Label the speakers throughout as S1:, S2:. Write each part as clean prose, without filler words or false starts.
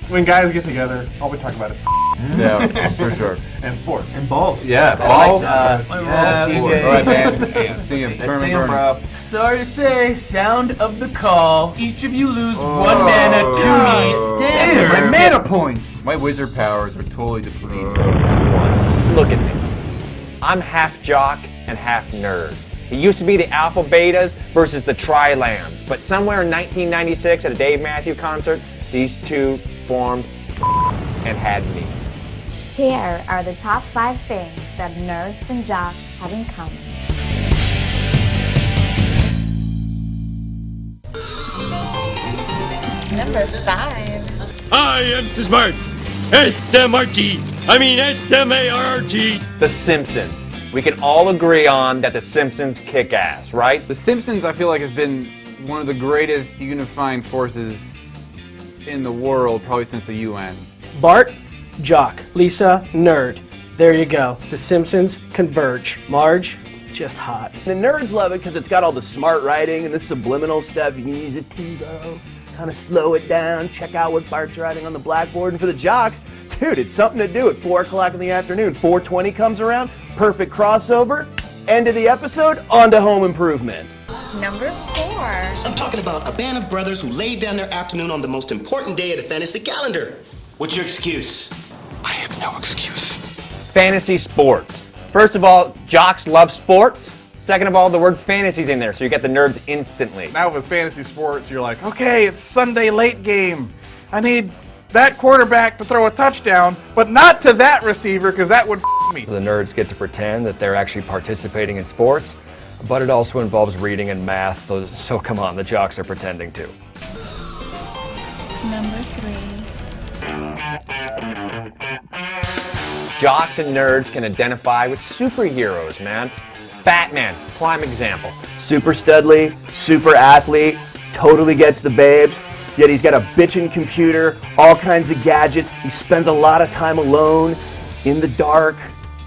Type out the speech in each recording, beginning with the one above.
S1: When guys get together, all we talk about is
S2: Yeah, for sure.
S1: and sports.
S3: And balls.
S2: Yeah,
S3: balls.
S2: Yeah,
S3: TJ.
S2: all right, man. Hey, see him.
S3: Let's see him,
S2: bro.
S3: Sorry to say, sound of the call. Each of you lose 1 mana to me. Damn,
S2: my mana points. My wizard powers are totally depleted.
S4: Look at me. I'm half jock and half nerd. It used to be the Alpha Betas versus the Tri-Lambs, but somewhere in 1996 at a Dave Matthews concert, these two formed and had me.
S5: Here are the top 5 things that nerds and jocks have in common.
S6: Number 5.
S7: I am smart. S-M-R-T. I mean S-M-A-R-T.
S4: The Simpsons. We can all agree on that The Simpsons kick ass, right?
S2: The Simpsons, I feel like, has been one of the greatest unifying forces in the world, probably since the UN.
S8: Bart, jock. Lisa, nerd. There you go. The Simpsons converge. Marge, just hot.
S9: The nerds love it because it's got all the smart writing and the subliminal stuff. You can use a TiVo, kind of slow it down, check out what Bart's writing on the blackboard. And for the jocks, dude, it's something to do at 4 o'clock in the afternoon. 4:20 comes around, perfect crossover. End of the episode, on to Home Improvement.
S6: Number 4.
S10: I'm talking about a band of brothers who laid down their afternoon on the most important day of the fantasy calendar. What's your excuse? I have no excuse.
S4: Fantasy sports. First of all, jocks love sports. Second of all, the word fantasy's in there, so you get the nerds instantly.
S1: Now with fantasy sports, you're like, okay, it's Sunday late game. I need that quarterback to throw a touchdown, but not to that receiver, because that would me.
S11: The nerds get to pretend that they're actually participating in sports, but it also involves reading and math, so come on, the jocks are pretending too.
S6: Number 3.
S4: Jocks and nerds can identify with superheroes, man. Batman, prime example.
S9: Super studly, super athlete, totally gets the babes, yet he's got a bitchin' computer, all kinds of gadgets. He spends a lot of time alone, in the dark,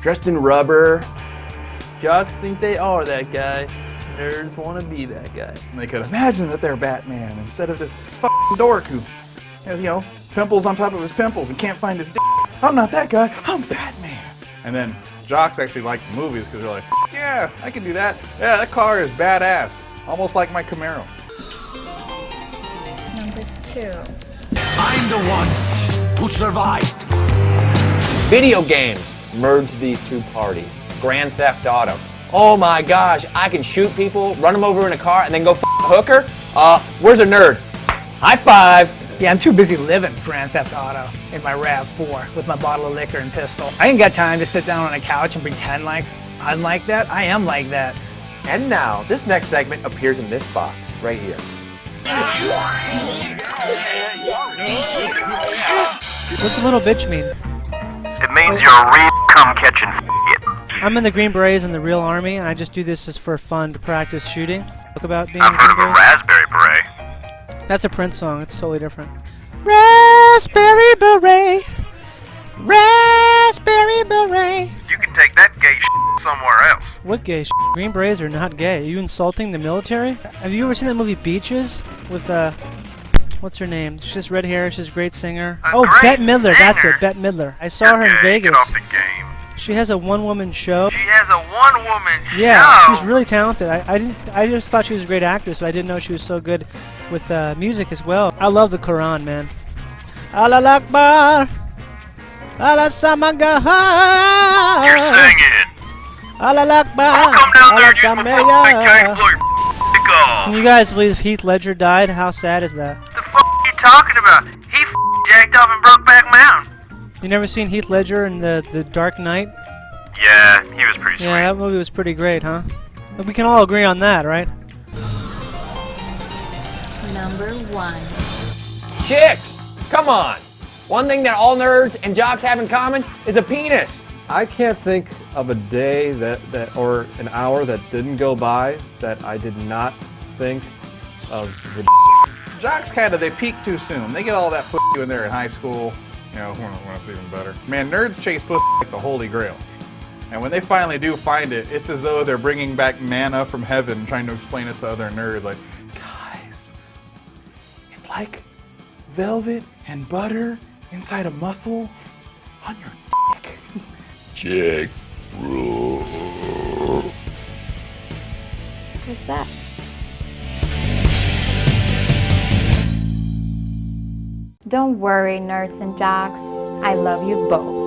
S9: dressed in rubber.
S3: Jocks think they are that guy. Nerds want to be that guy.
S1: And they could imagine that they're Batman instead of this f***ing dork who has, pimples on top of his pimples and can't find his d***. I'm not that guy, I'm Batman. And then jocks actually like the movies because they're like, yeah, I can do that. Yeah, that car is badass. Almost like my Camaro.
S6: Number 2.
S7: I'm the one who survived.
S4: Video games merge these two parties. Grand Theft Auto. Oh my gosh, I can shoot people, run them over in a car, and then go f*** a hooker? Where's a nerd? High five.
S12: Yeah, I'm too busy living Grand Theft Auto in my RAV4 with my bottle of liquor and pistol. I ain't got time to sit down on a couch and pretend like I'm like that. I am like that.
S4: And now, this next segment appears in this box, right here.
S13: What's a little bitch mean?
S14: It means you're a real cum-catching f***it.
S13: I'm in the Green Berets in the real army, and I just do this as for fun to practice shooting. Talk about being
S14: I've
S13: in the
S14: heard
S13: Green
S14: of a
S13: Berets.
S14: raspberry beret.
S13: That's a Prince song. It's totally different. Raspberry beret, raspberry beret.
S14: You can take that gay shit somewhere else.
S13: What gay shit? Green Berets are not gay. Are you insulting the military? Have you ever seen that movie Beaches with what's her name? She has red hair. She's a great singer.
S14: A
S13: Oh,
S14: great
S13: Bette Midler. That's
S14: singer?
S13: it. Bette Midler. I saw her in
S14: Gay,
S13: Vegas.
S14: Get off the game.
S13: She has a one-woman show.
S14: She has a one-woman
S13: Yeah,
S14: show.
S13: she's really talented. I just thought she was a great actress, but I didn't know she was so good with music as well. I love the Quran, man. Allah Akbar, Allah Samaga.
S14: You're singing.
S13: Allah Akbar,
S14: I'll come down there
S13: Allah
S14: and use my fucking cane and
S13: Sameya.
S14: blow your dick off.
S13: Can you guys believe Heath Ledger died? How sad is that?
S14: What the fuck are you talking about? He jacked off in Brokeback Mountain.
S13: You never seen Heath Ledger in the Dark Knight?
S14: Yeah, he was pretty sweet.
S13: Yeah, that movie was pretty great, huh? But we can all agree on that, right?
S5: Number 1.
S4: Chicks! Come on! One thing that all nerds and jocks have in common is a penis.
S11: I can't think of a day that or an hour that didn't go by that I did not think of the
S1: Jocks they peak too soon. They get all that pussy when they're in high school. When it's even better. Man, nerds chase pussy like the Holy Grail. And when they finally do find it, it's as though they're bringing back manna from heaven, trying to explain it to other nerds. Like, guys, it's like velvet and butter inside a muscle on your dick.
S15: Jack Bro.
S5: What's that? Don't worry, nerds and jocks. I love you both.